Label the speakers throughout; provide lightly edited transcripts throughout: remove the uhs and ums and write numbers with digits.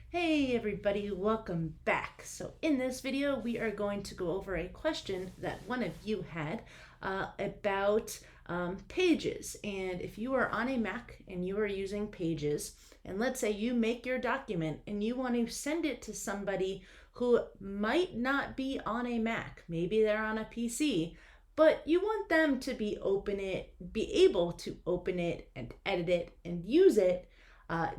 Speaker 1: Hey everybody, welcome back. So in this video, we are going to go over a question that one of you had about Pages. And if you are on a Mac and you are using Pages, and let's say you make your document and you want to send it to somebody who might not be on a Mac, maybe they're on a PC, but you want them to be able to open it and edit it and use it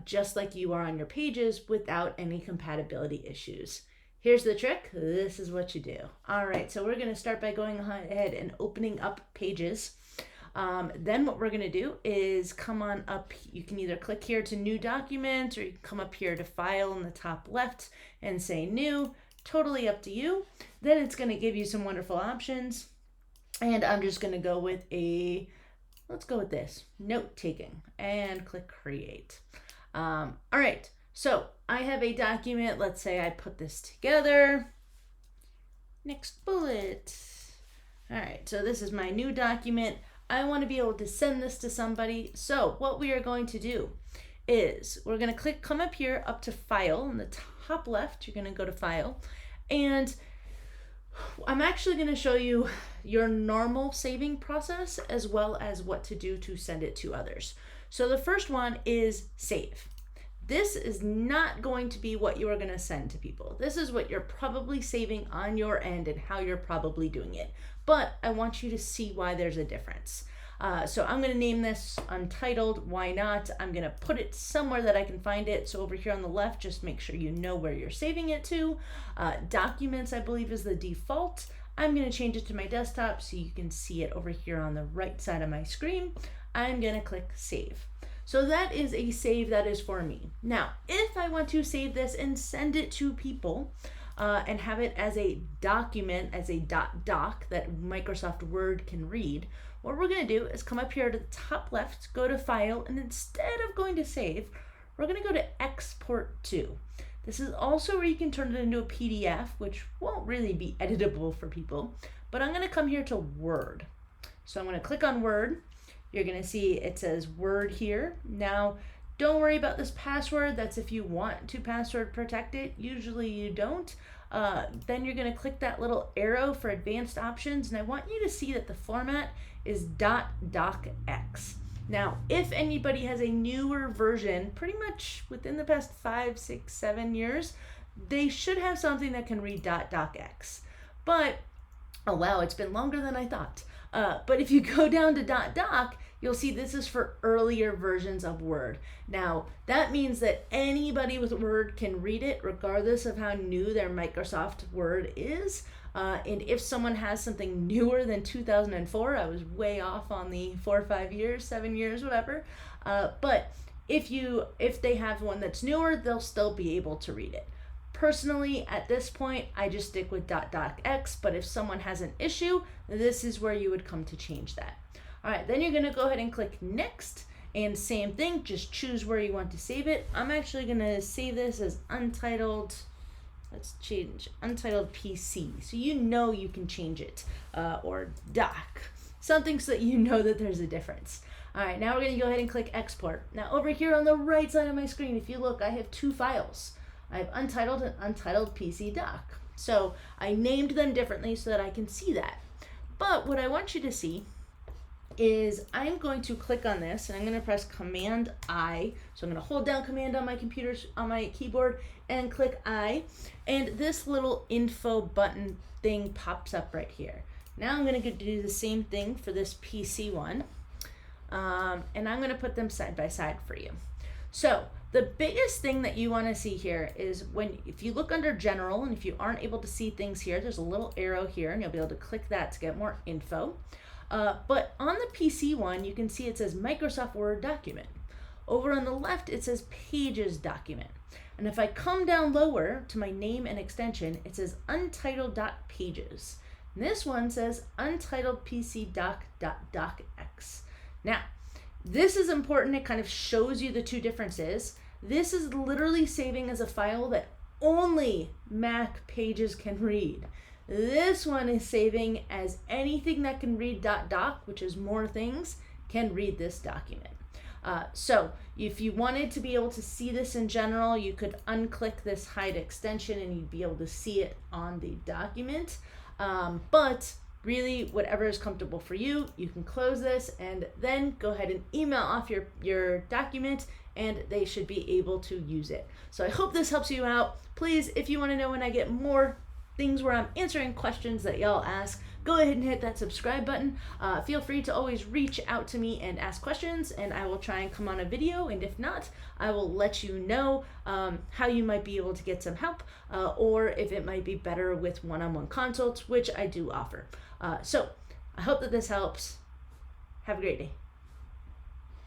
Speaker 1: just like you are on your Pages without any compatibility issues. Here's the trick. This is what you do. All right, so we're going to start by going ahead and opening up Pages. Then what we're going to do is come on up. You can either click here to New Document, or you can come up here to File in the top left and say New. Totally up to you. Then it's going to give you some wonderful options. And I'm just going to go with let's go with this, note taking, and click create. All right, so I have a document. Let's say I put this together. Next bullet. All right, so this is my new document. I want to be able to send this to somebody. So what we are going to do is we're going to come up here up to File in the top left. You're going to go to File, and I'm actually going to show you your normal saving process as well as what to do to send it to others. So the first one is save. This is not going to be what you are going to send to people. This is what you're probably saving on your end and how you're probably doing it. But I want you to see why there's a difference. So I'm going to name this Untitled. Why not? I'm going to put it somewhere that I can find it. So over here on the left, just make sure you know where you're saving it to. Documents, I believe, is the default. I'm going to change it to my desktop so you can see it over here on the right side of my screen. I'm going to click Save. So that is a save that is for me. Now, if I want to save this and send it to people, and have it as a document, as a .doc that Microsoft Word can read, what we're going to do is come up here to the top left, go to File, and instead of going to Save, we're going to go to Export To. This is also where you can turn it into a PDF, which won't really be editable for people, but I'm going to come here to Word. So I'm going to click on Word. You're going to see it says Word here. Now, don't worry about this password. That's if you want to password protect it. Usually you don't. Then you're going to click that little arrow for advanced options. And I want you to see that the format is .docx. Now, if anybody has a newer version, pretty much within the past 5, 6, 7 years, they should have something that can read .docx. But, oh wow, it's been longer than I thought. But if you go down to .doc, you'll see this is for earlier versions of Word. Now, that means that anybody with Word can read it regardless of how new their Microsoft Word is. And if someone has something newer than 2004, I was way off on the 4 or 5 years, 7 years, whatever. But if they have one that's newer, they'll still be able to read it. Personally, at this point, I just stick with .docx, but if someone has an issue, this is where you would come to change that. All right, then you're going to go ahead and click Next, and same thing, just choose where you want to save it. I'm actually going to save this as Untitled. Let's change Untitled PC, so you know you can change it, or Doc, something so that you know that there's a difference. All right, now we're going to go ahead and click Export. Now over here on the right side of my screen, if you look, I have two files. I have Untitled and Untitled PC Doc. So I named them differently so that I can see that. But what I want you to see is I'm going to click on this and I'm going to press Command I. So I'm going to hold down Command on my keyboard and click I, and this little info button thing pops up right here. Now I'm going to do the same thing for this PC one, and I'm going to put them side by side for you. So the biggest thing that you want to see here is if you look under General, and if you aren't able to see things here, there's a little arrow here, and you'll be able to click that to get more info. But on the PC one, you can see it says Microsoft Word document. Over on the left, it says Pages document. And if I come down lower to my name and extension, it says Untitled.pages. And this one says Untitled PC Doc.docx. Now, this is important. It kind of shows you the two differences. This is literally saving as a file that only Mac Pages can read. This one is saving as anything that can read .doc, which is more things, can read this document. So if you wanted to be able to see this in general, you could unclick this hide extension and you'd be able to see it on the document. But really, whatever is comfortable for you, you can close this and then go ahead and email off your document, and they should be able to use it. So I hope this helps you out. Please, if you want to know when I get more things where I'm answering questions that y'all ask, go ahead and hit that subscribe button. Feel free to always reach out to me and ask questions, and I will try and come on a video, and if not, I will let you know how you might be able to get some help, or if it might be better with one-on-one consults, which I do offer. So I hope that this helps. Have a great day.